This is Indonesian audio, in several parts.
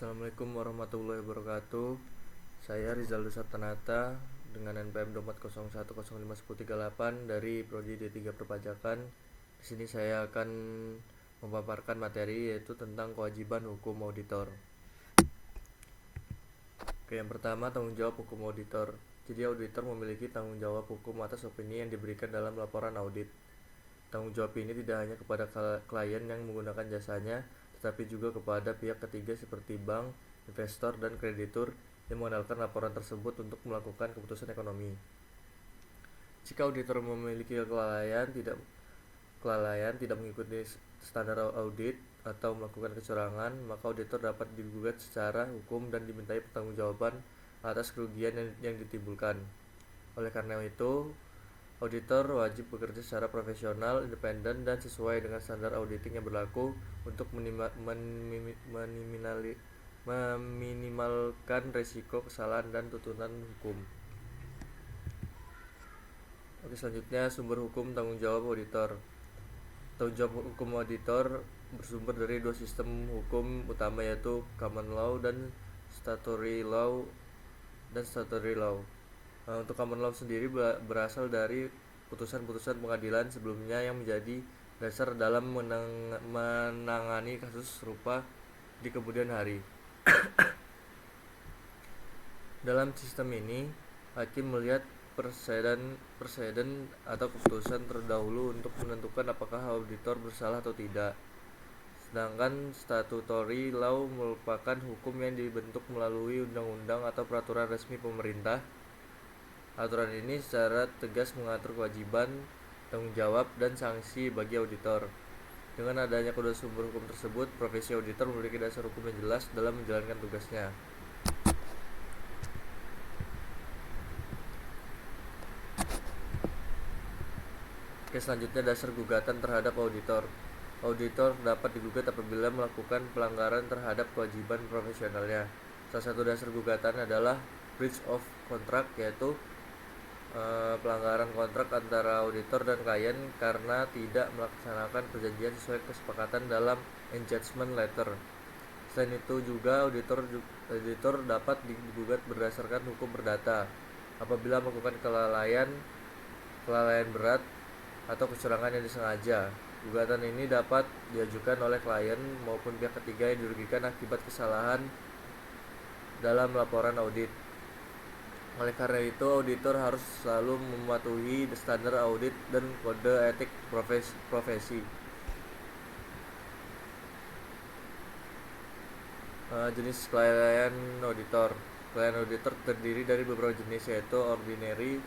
Assalamualaikum warahmatullahi wabarakatuh. Saya Rizaldo Sabtanata dengan NPM 2401051038 dari Prodi D3 Perpajakan. Di sini saya akan memaparkan materi yaitu tentang kewajiban hukum auditor. Oke, yang pertama, tanggung jawab hukum auditor. Jadi auditor memiliki tanggung jawab hukum atas opini yang diberikan dalam laporan audit. Tanggung jawab ini tidak hanya kepada klien yang menggunakan jasanya, tetapi juga kepada pihak ketiga seperti bank, investor, dan kreditur yang mengandalkan laporan tersebut untuk melakukan keputusan ekonomi. Jika auditor memiliki kelalaian tidak mengikuti standar audit atau melakukan kecurangan, maka auditor dapat digugat secara hukum dan dimintai pertanggungjawaban atas kerugian yang ditimbulkan. Oleh karena itu, auditor wajib bekerja secara profesional, independen, dan sesuai dengan standar auditing yang berlaku untuk meminimalkan risiko kesalahan dan tuntutan hukum. Oke, selanjutnya sumber hukum tanggung jawab auditor. Tanggung jawab hukum auditor bersumber dari dua sistem hukum utama, yaitu common law dan statutory law. Untuk common law sendiri berasal dari putusan-putusan pengadilan sebelumnya yang menjadi dasar dalam menangani kasus serupa di kemudian hari. Dalam sistem ini, hakim melihat preseden atau keputusan terdahulu untuk menentukan apakah auditor bersalah atau tidak. Sedangkan statutory law merupakan hukum yang dibentuk melalui undang-undang atau peraturan resmi pemerintah. Aturan ini secara tegas mengatur kewajiban, tanggung jawab, dan sanksi bagi auditor. Dengan adanya kedua sumber hukum tersebut, profesi auditor memiliki dasar hukum yang jelas dalam menjalankan tugasnya. Oke, selanjutnya dasar gugatan terhadap auditor. Auditor dapat digugat apabila melakukan pelanggaran terhadap kewajiban profesionalnya. Salah satu dasar gugatan adalah breach of contract, yaitu pelanggaran kontrak antara auditor dan klien karena tidak melaksanakan perjanjian sesuai kesepakatan dalam engagement letter. Selain itu juga auditor dapat digugat berdasarkan hukum perdata apabila melakukan kelalaian berat atau kecurangan yang disengaja. Gugatan ini dapat diajukan oleh klien maupun pihak ketiga yang dirugikan akibat kesalahan dalam laporan audit. Oleh karena itu, auditor harus selalu mematuhi standar audit dan kode etik profesi. Jenis klien auditor. Klien auditor terdiri dari beberapa jenis, yaitu ordinary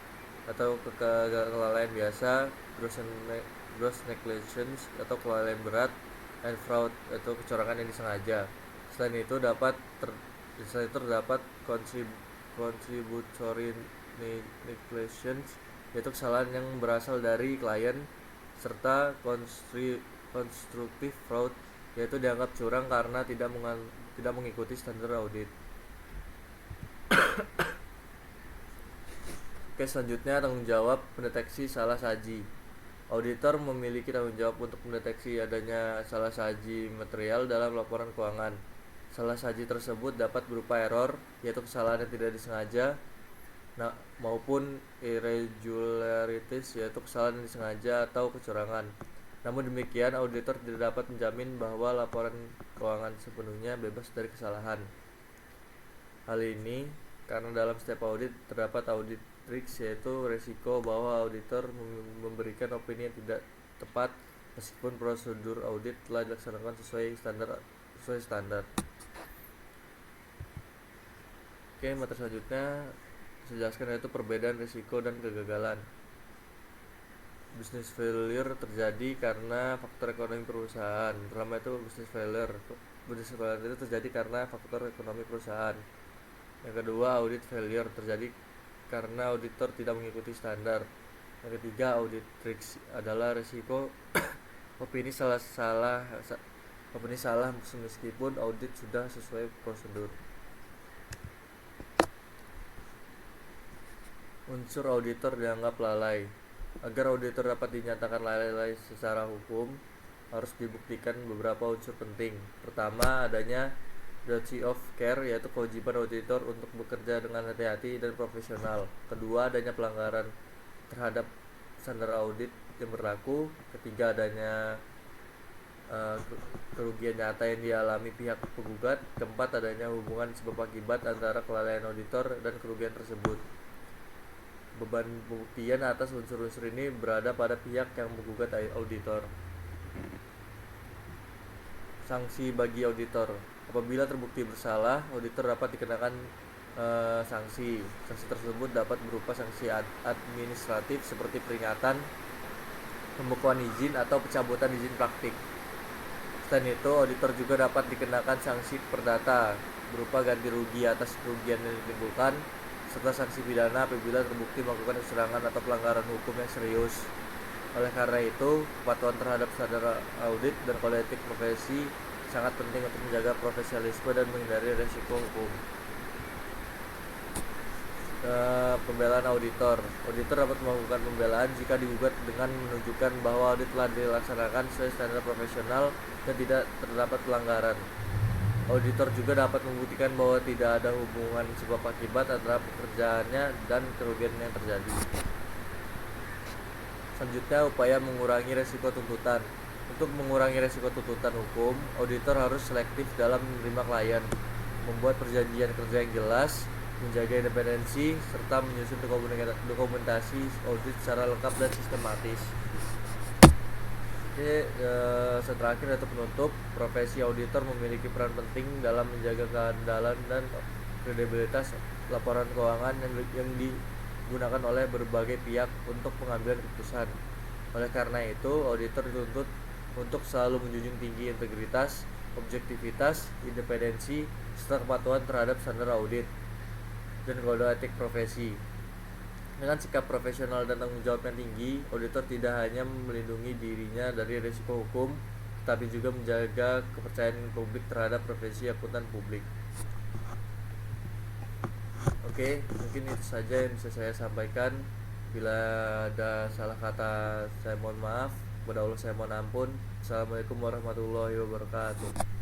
atau kelalaian biasa, gross negligence atau kelalaian berat, and fraud atau kecurangan yang disengaja. Selain itu terdapat contributory negligence, yaitu kesalahan yang berasal dari klien, serta constructive fraud, yaitu dianggap curang karena tidak mengikuti standar audit. Oke, selanjutnya tanggung jawab mendeteksi salah saji. Auditor memiliki tanggung jawab untuk mendeteksi adanya salah saji material dalam laporan keuangan. Salah saji tersebut dapat berupa error, yaitu kesalahan yang tidak disengaja, maupun irregularities, yaitu kesalahan yang disengaja atau kecurangan. Namun demikian, auditor tidak dapat menjamin bahwa laporan keuangan sepenuhnya bebas dari kesalahan. Hal ini karena dalam setiap audit terdapat audit risk, yaitu resiko bahwa auditor memberikan opini yang tidak tepat meskipun prosedur audit telah dilaksanakan sesuai standar. Oke, materi selanjutnya saya jelaskan, yaitu perbedaan risiko dan kegagalan. Business failure terjadi karena faktor ekonomi perusahaan. Pertama itu business failure itu terjadi karena faktor ekonomi perusahaan. Yang kedua, audit failure terjadi karena auditor tidak mengikuti standar. Yang ketiga, audit risk adalah risiko opini salah meskipun audit sudah sesuai prosedur. Unsur auditor dianggap lalai. Agar auditor dapat dinyatakan lalai secara hukum, harus dibuktikan beberapa unsur penting. Pertama, adanya duty of care, yaitu kewajiban auditor untuk bekerja dengan hati-hati dan profesional. Kedua, adanya pelanggaran terhadap standar audit yang berlaku. Ketiga, adanya kerugian nyata yang dialami pihak penggugat. Keempat, adanya hubungan sebab akibat antara kelalaian auditor dan kerugian tersebut. Beban pembuktian atas unsur-unsur ini berada pada pihak yang menggugat auditor. Sanksi bagi auditor. Apabila terbukti bersalah, auditor dapat dikenakan sanksi. Sanksi tersebut dapat berupa sanksi administratif seperti peringatan, pembekuan izin, atau pencabutan izin praktik. Selain itu, auditor juga dapat dikenakan sanksi perdata berupa ganti rugi atas kerugian yang ditimbulkan, serta sanksi pidana apabila terbukti melakukan kecurangan atau pelanggaran hukum yang serius. Oleh karena itu, kepatuhan terhadap standar audit dan kode etik profesi sangat penting untuk menjaga profesionalisme dan menghindari resiko hukum. Pembelaan auditor. Auditor dapat melakukan pembelaan jika digugat dengan menunjukkan bahwa audit telah dilaksanakan sesuai standar profesional dan tidak terdapat pelanggaran. Auditor juga dapat membuktikan bahwa tidak ada hubungan sebab akibat antara pekerjaannya dan kerugian yang terjadi. Selanjutnya, upaya mengurangi resiko tuntutan. Untuk mengurangi resiko tuntutan hukum, auditor harus selektif dalam menerima klien, membuat perjanjian kerja yang jelas, menjaga independensi, serta menyusun dokumentasi audit secara lengkap dan sistematis. Oke, terakhir atau penutup, profesi auditor memiliki peran penting dalam menjaga keandalan dan kredibilitas laporan keuangan yang digunakan oleh berbagai pihak untuk pengambilan keputusan. Oleh karena itu, auditor dituntut untuk selalu menjunjung tinggi integritas, objektivitas, independensi, serta kepatuhan terhadap standar audit dan kode etik profesi. Dengan sikap profesional dan tanggung jawab yang tinggi, auditor tidak hanya melindungi dirinya dari risiko hukum, tetapi juga menjaga kepercayaan publik terhadap profesi akuntan publik. Oke, mungkin itu saja yang bisa saya sampaikan. Bila ada salah kata, saya mohon maaf. Kepada Allah saya mohon ampun. Assalamualaikum warahmatullahi wabarakatuh.